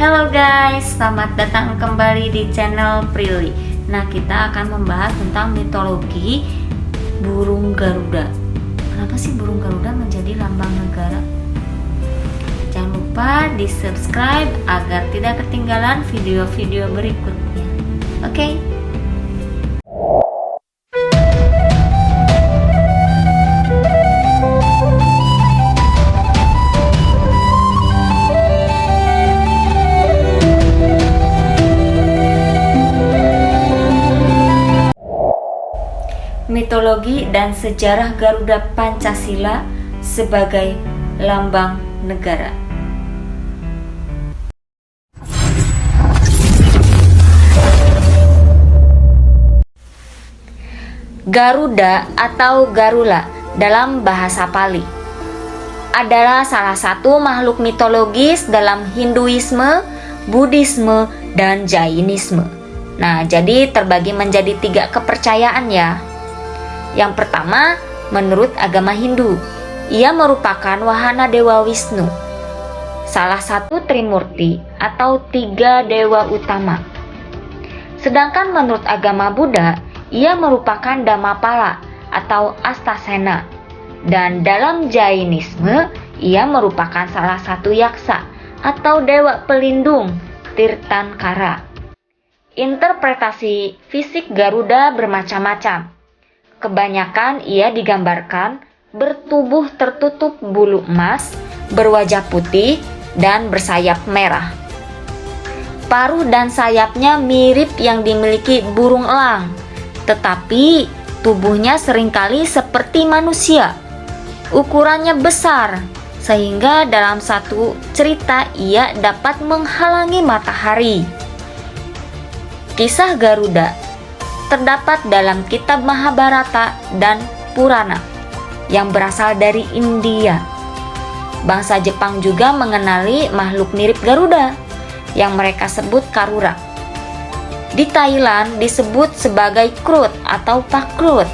Halo guys, selamat datang kembali di channel Prilly. Nah, kita akan membahas tentang mitologi burung Garuda. Kenapa sih burung Garuda menjadi lambang negara? Jangan lupa di subscribe agar tidak ketinggalan video-video berikutnya. Oke? Mitologi dan sejarah Garuda Pancasila sebagai lambang negara. Garuda atau Garula dalam bahasa Pali adalah salah satu makhluk mitologis dalam Hinduisme, Buddhisme, dan Jainisme. Nah, jadi terbagi menjadi 3 kepercayaan ya. Yang pertama, menurut agama Hindu, ia merupakan wahana Dewa Wisnu, salah satu Trimurti atau 3 dewa utama. Sedangkan menurut agama Buddha, ia merupakan Dhammapala atau Astasena. Dan dalam Jainisme, ia merupakan salah satu yaksa atau dewa pelindung Tirtankara. Interpretasi fisik Garuda bermacam-macam. Kebanyakan ia digambarkan bertubuh tertutup bulu emas, berwajah putih, dan bersayap merah. Paruh dan sayapnya mirip yang dimiliki burung elang, tetapi tubuhnya seringkali seperti manusia. Ukurannya besar, sehingga dalam satu cerita ia dapat menghalangi matahari. Kisah Garuda terdapat dalam kitab Mahabharata dan Purana yang berasal dari India. Bangsa Jepang juga mengenali makhluk mirip Garuda yang mereka sebut Karura. Di Thailand disebut sebagai Krut atau Pakrut.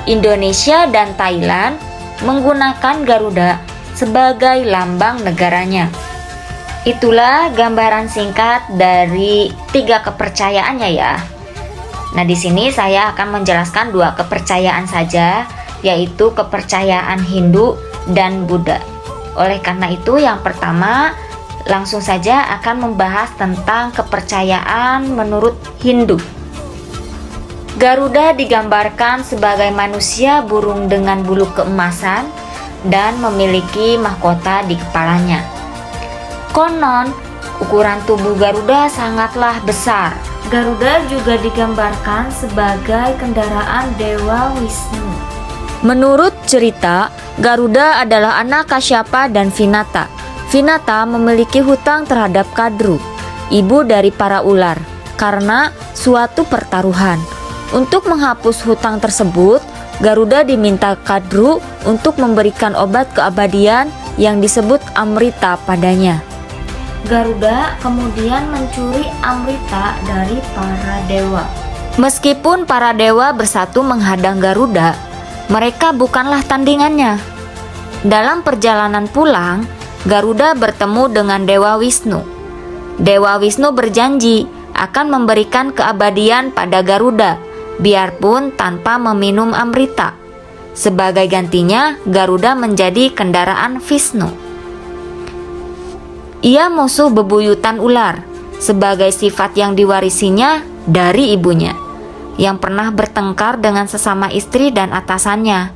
Indonesia dan Thailand menggunakan Garuda sebagai lambang negaranya. Itulah gambaran singkat dari 3 kepercayaannya ya. Nah, di sini saya akan menjelaskan 2 kepercayaan saja, yaitu kepercayaan Hindu dan Buddha. Oleh karena itu, yang pertama langsung saja akan membahas tentang kepercayaan menurut Hindu. Garuda digambarkan sebagai manusia burung dengan bulu keemasan dan memiliki mahkota di kepalanya. Konon, ukuran tubuh Garuda sangatlah besar. Garuda juga digambarkan sebagai kendaraan Dewa Wisnu. Menurut cerita, Garuda adalah anak Kasyapa dan Vinata. Vinata memiliki hutang terhadap Kadru, ibu dari para ular, karena suatu pertaruhan. Untuk menghapus hutang tersebut, Garuda diminta Kadru untuk memberikan obat keabadian yang disebut Amrita padanya. Garuda kemudian mencuri Amrita dari para dewa. Meskipun para dewa bersatu menghadang Garuda, mereka bukanlah tandingannya. Dalam perjalanan pulang, Garuda bertemu dengan Dewa Wisnu. Dewa Wisnu berjanji akan memberikan keabadian pada Garuda, biarpun tanpa meminum Amrita. Sebagai gantinya, Garuda menjadi kendaraan Vishnu. Ia musuh bebuyutan ular, sebagai sifat yang diwarisinya dari ibunya, yang pernah bertengkar dengan sesama istri dan atasannya.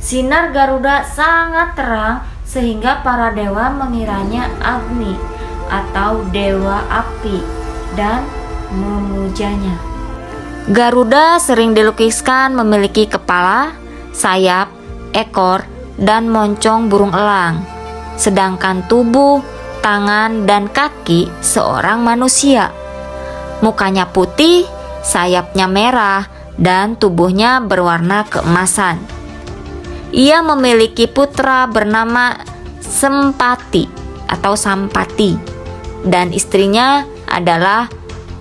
Sinar Garuda sangat terang sehingga para dewa mengiranya Agni atau dewa api dan memujanya. Garuda sering dilukiskan memiliki kepala, sayap, ekor, dan moncong burung elang, sedangkan tubuh, tangan, dan kaki seorang manusia. Mukanya putih, sayapnya merah, dan tubuhnya berwarna keemasan. Ia memiliki putra bernama Sempati atau Sampati, dan istrinya adalah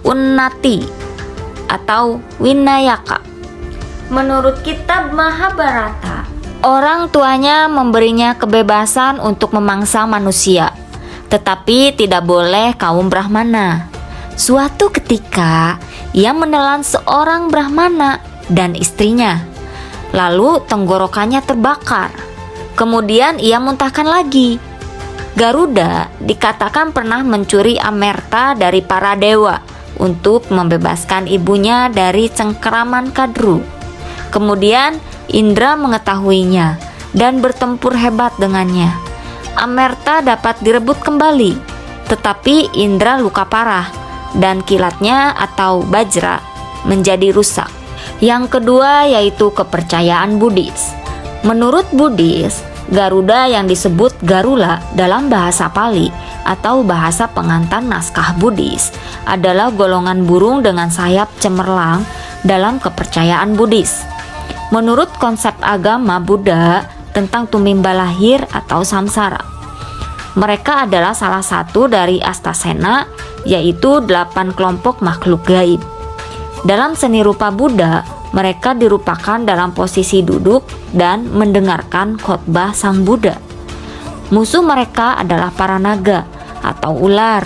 Unnati atau Winayaka. Menurut kitab Mahabharata, orang tuanya memberinya kebebasan untuk memangsa manusia. tetapi tidak boleh kaum Brahmana. Suatu ketika, ia menelan seorang Brahmana dan istrinya. Lalu tenggorokannya terbakar. Kemudian ia muntahkan lagi. Garuda dikatakan pernah mencuri amerta dari para dewa untuk membebaskan ibunya dari cengkeraman kadru. Kemudian Indra mengetahuinya dan bertempur hebat dengannya. Amerta dapat direbut kembali, tetapi Indra luka parah dan kilatnya atau bajra menjadi rusak. Yang kedua yaitu kepercayaan Buddhis. Menurut Buddhis, Garuda yang disebut Garula dalam bahasa Pali atau bahasa pengantar naskah Buddhis adalah golongan burung dengan sayap cemerlang dalam kepercayaan Buddhis. Menurut konsep agama Buddha tentang tumimba lahir atau samsara, mereka adalah salah satu dari Astasena, yaitu 8 kelompok makhluk gaib. Dalam seni rupa Buddha, mereka dirupakan dalam posisi duduk dan mendengarkan khotbah Sang Buddha. Musuh mereka adalah para naga atau ular,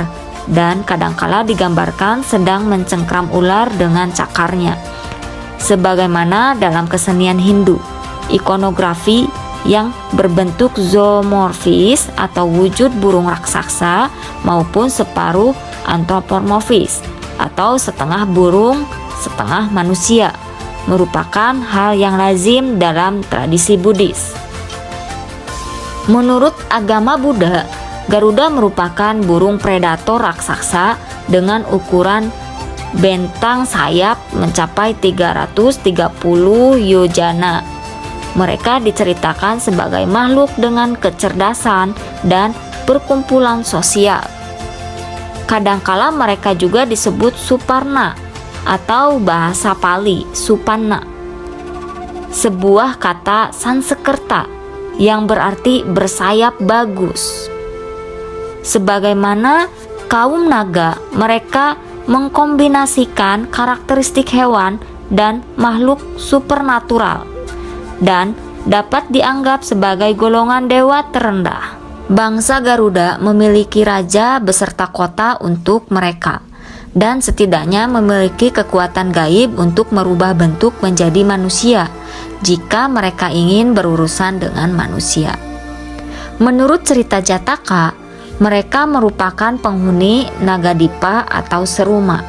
dan kadangkala digambarkan sedang mencengkram ular dengan cakarnya. Sebagaimana dalam kesenian Hindu, ikonografi yang berbentuk zoomorfis atau wujud burung raksasa maupun separuh antropomorfis atau setengah burung setengah manusia merupakan hal yang lazim dalam tradisi Buddhis. Menurut agama Buddha, Garuda merupakan burung predator raksasa dengan ukuran bentang sayap mencapai 330 yojana. Mereka diceritakan sebagai makhluk dengan kecerdasan dan perkumpulan sosial. Kadangkala mereka juga disebut Suparna atau bahasa Pali Supanna, sebuah kata Sanskerta yang berarti bersayap bagus. Sebagaimana kaum naga, mereka mengkombinasikan karakteristik hewan dan makhluk supernatural dan dapat dianggap sebagai golongan dewa terendah. Bangsa Garuda memiliki raja beserta kota untuk mereka, dan setidaknya memiliki kekuatan gaib untuk merubah bentuk menjadi manusia jika mereka ingin berurusan dengan manusia. Menurut cerita Jataka, mereka merupakan penghuni Nagadipa atau Seruma.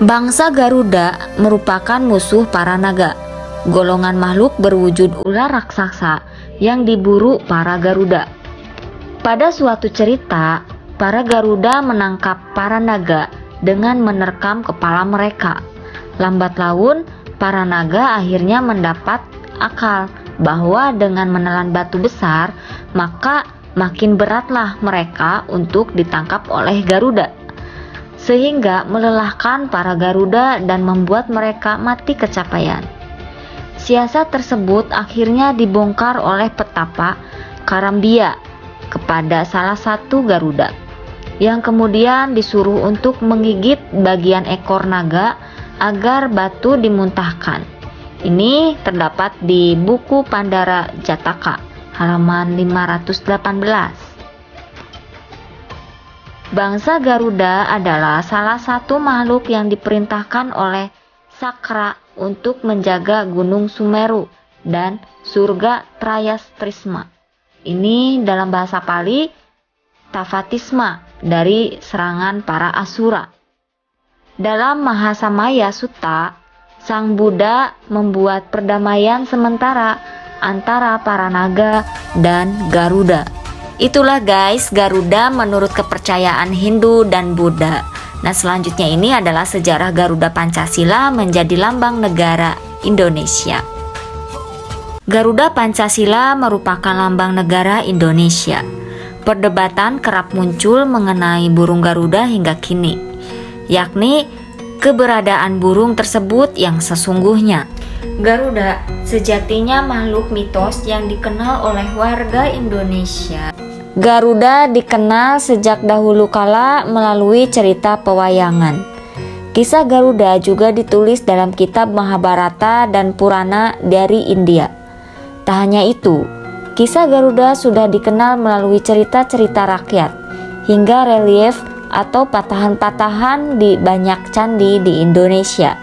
Bangsa Garuda merupakan musuh para naga, golongan makhluk berwujud ular raksasa yang diburu para Garuda. Pada suatu cerita, para Garuda menangkap para naga dengan menerkam kepala mereka. Lambat laun, para naga akhirnya mendapat akal bahwa dengan menelan batu besar, maka makin beratlah mereka untuk ditangkap oleh Garuda, sehingga melelahkan para Garuda dan membuat mereka mati kecapean. Siasat tersebut akhirnya dibongkar oleh petapa Karambia kepada salah satu Garuda, yang kemudian disuruh untuk menggigit bagian ekor naga agar batu dimuntahkan. Ini terdapat di buku Pandara Jataka, halaman 518. Bangsa Garuda adalah salah satu makhluk yang diperintahkan oleh Sakra untuk menjaga Gunung Sumeru dan surga Trayastrisma. Ini dalam bahasa Pali Tavatisma, dari serangan para Asura. Dalam Mahasamaya Sutta, Sang Buddha membuat perdamaian sementara antara para naga dan Garuda. Itulah guys, Garuda menurut kepercayaan Hindu dan Buddha. Nah, selanjutnya ini adalah sejarah Garuda Pancasila menjadi lambang negara Indonesia. Garuda Pancasila merupakan lambang negara Indonesia. Perdebatan kerap muncul mengenai burung Garuda hingga kini, yakni keberadaan burung tersebut yang sesungguhnya. Garuda sejatinya makhluk mitos yang dikenal oleh warga Indonesia. Garuda dikenal sejak dahulu kala melalui cerita pewayangan. Kisah Garuda juga ditulis dalam kitab Mahabharata dan Purana dari India. Tak hanya itu, Kisah Garuda sudah dikenal melalui cerita-cerita rakyat hingga relief atau patahan-patahan di banyak candi di Indonesia.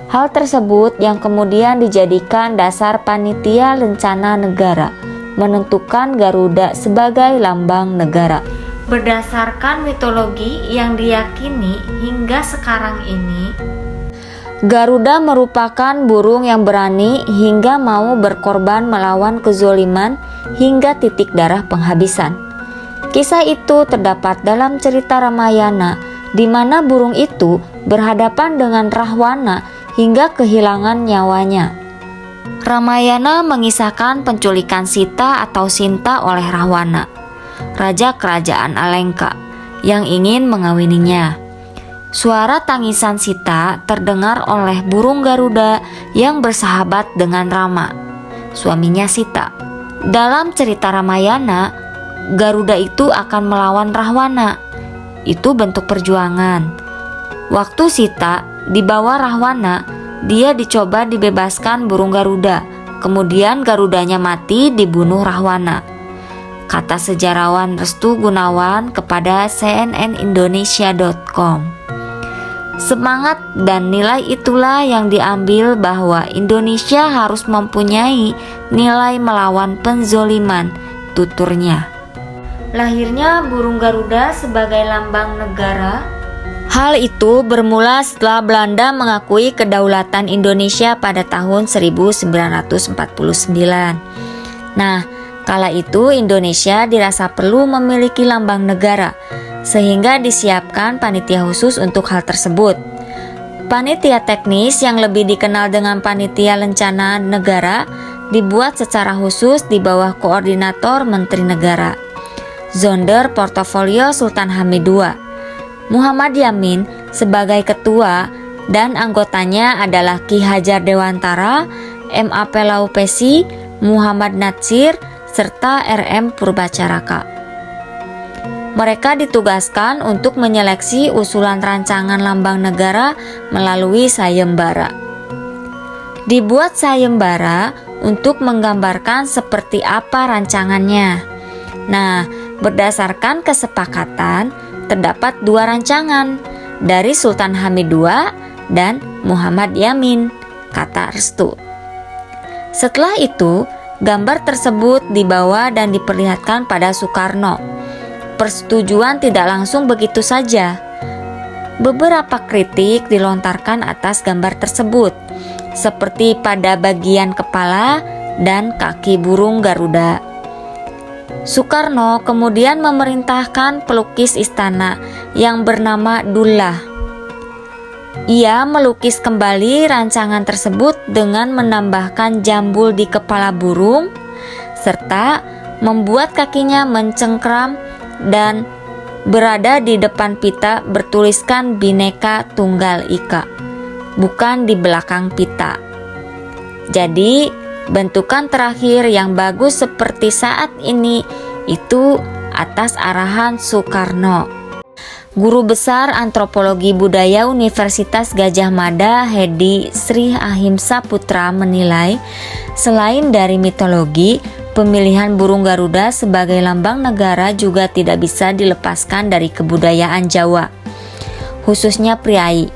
Hal tersebut yang kemudian dijadikan dasar panitia lencana negara menentukan Garuda sebagai lambang negara. Berdasarkan mitologi yang diyakini hingga sekarang ini, Garuda merupakan burung yang berani hingga mau berkorban melawan kezoliman hingga titik darah penghabisan. Kisah itu terdapat dalam cerita Ramayana, di mana burung itu berhadapan dengan Rahwana hingga kehilangan nyawanya. Ramayana mengisahkan penculikan Sita atau Sinta oleh Rahwana, raja kerajaan Alengka, yang ingin mengawininya. Suara tangisan Sita terdengar oleh burung Garuda yang bersahabat dengan Rama, suaminya Sita. Dalam cerita Ramayana, Garuda itu akan melawan Rahwana. Itu bentuk perjuangan. Waktu Sita dibawa Rahwana, dia dicoba dibebaskan burung Garuda. Kemudian Garudanya mati dibunuh Rahwana. Kata sejarawan Restu Gunawan kepada cnnindonesia.com. Semangat dan nilai itulah yang diambil bahwa Indonesia harus mempunyai nilai melawan penzoliman, tuturnya. Lahirnya burung Garuda sebagai lambang negara. Hal itu bermula setelah Belanda mengakui kedaulatan Indonesia pada tahun 1949. Nah, kala itu Indonesia dirasa perlu memiliki lambang negara, sehingga disiapkan panitia khusus untuk hal tersebut. Panitia teknis yang lebih dikenal dengan Panitia Lencana Negara dibuat secara khusus di bawah koordinator Menteri Negara, Zonder Portofolio Sultan Hamid II. Muhammad Yamin sebagai ketua dan anggotanya adalah Ki Hajar Dewantara, M.A.P. Laupesi, Muhammad Natsir, serta R.M. Purbacaraka. Mereka ditugaskan untuk menyeleksi usulan rancangan lambang negara melalui sayembara. Dibuat sayembara untuk menggambarkan seperti apa rancangannya. Nah, berdasarkan kesepakatan, terdapat dua rancangan dari Sultan Hamid II dan Muhammad Yamin, kata Restu. Setelah itu, gambar tersebut dibawa dan diperlihatkan pada Soekarno. Persetujuan tidak langsung begitu saja. Beberapa kritik dilontarkan atas gambar tersebut, seperti pada bagian kepala dan kaki burung Garuda. Soekarno kemudian memerintahkan pelukis istana yang bernama Dullah. Ia melukis kembali rancangan tersebut dengan menambahkan jambul di kepala burung, serta membuat kakinya mencengkram dan berada di depan pita bertuliskan Bhinneka Tunggal Ika, bukan di belakang pita. Jadi, bentukan terakhir yang bagus seperti saat ini itu atas arahan Soekarno. Guru Besar Antropologi Budaya Universitas Gadjah Mada Hedi Sri Ahimsa Putra menilai, selain dari mitologi, pemilihan burung Garuda sebagai lambang negara juga tidak bisa dilepaskan dari kebudayaan Jawa, khususnya priai,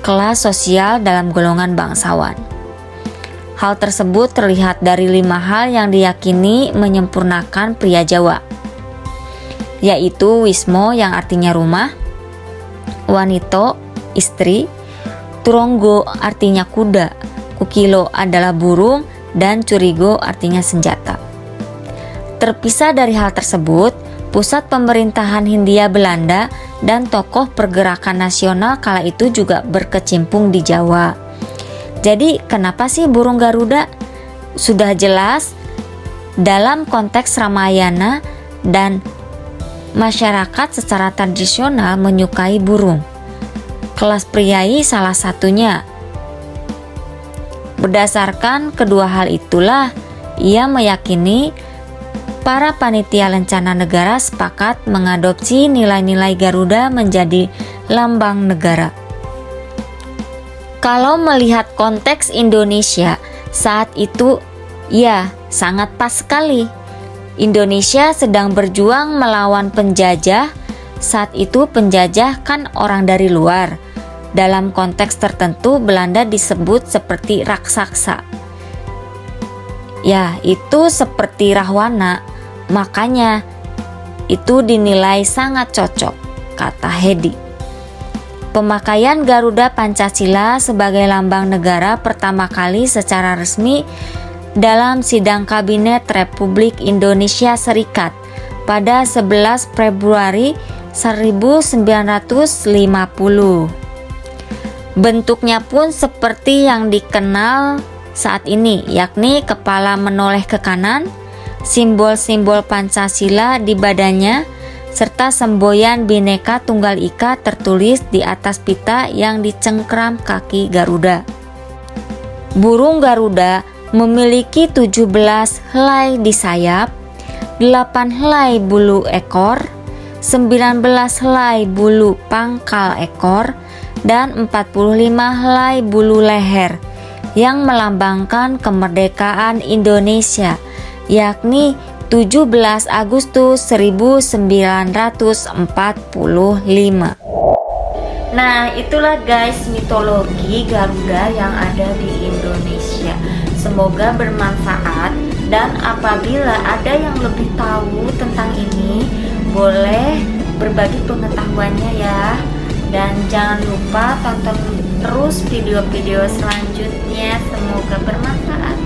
kelas sosial dalam golongan bangsawan. Hal tersebut terlihat dari 5 hal yang diyakini menyempurnakan pria Jawa, yaitu Wismo yang artinya rumah, Wanito, istri, Turonggo artinya kuda, Kukilo adalah burung, dan Curigo artinya senjata. Terpisah dari hal tersebut, pusat pemerintahan Hindia Belanda dan tokoh pergerakan nasional kala itu juga berkecimpung di Jawa. Jadi kenapa sih burung Garuda? Sudah jelas dalam konteks Ramayana dan masyarakat secara tradisional menyukai burung. Kelas priai salah satunya. Berdasarkan kedua hal itulah, ia meyakini para panitia lencana negara sepakat mengadopsi nilai-nilai Garuda menjadi lambang negara. Kalau melihat konteks Indonesia saat itu, ya sangat pas sekali. Indonesia sedang berjuang melawan penjajah. Saat itu penjajah kan orang dari luar. Dalam konteks tertentu Belanda disebut seperti raksasa. Ya, itu seperti Rahwana. Makanya itu dinilai sangat cocok, kata Hedi. Pemakaian Garuda Pancasila sebagai lambang negara pertama kali secara resmi dalam sidang Kabinet Republik Indonesia Serikat pada 11 Februari 1950. Bentuknya pun seperti yang dikenal saat ini, yakni kepala menoleh ke kanan, simbol-simbol Pancasila di badannya, serta semboyan Bhinneka Tunggal Ika tertulis di atas pita yang dicengkram kaki Garuda. Burung Garuda memiliki 17 helai di sayap, 8 helai bulu ekor, 19 helai bulu pangkal ekor, dan 45 helai bulu leher yang melambangkan kemerdekaan Indonesia, yakni 17 Agustus 1945. Nah, itulah guys mitologi Garuda yang ada di Indonesia. Semoga bermanfaat, dan apabila ada yang lebih tahu tentang ini, boleh berbagi pengetahuannya ya. Dan jangan lupa tonton terus video-video selanjutnya. Semoga bermanfaat.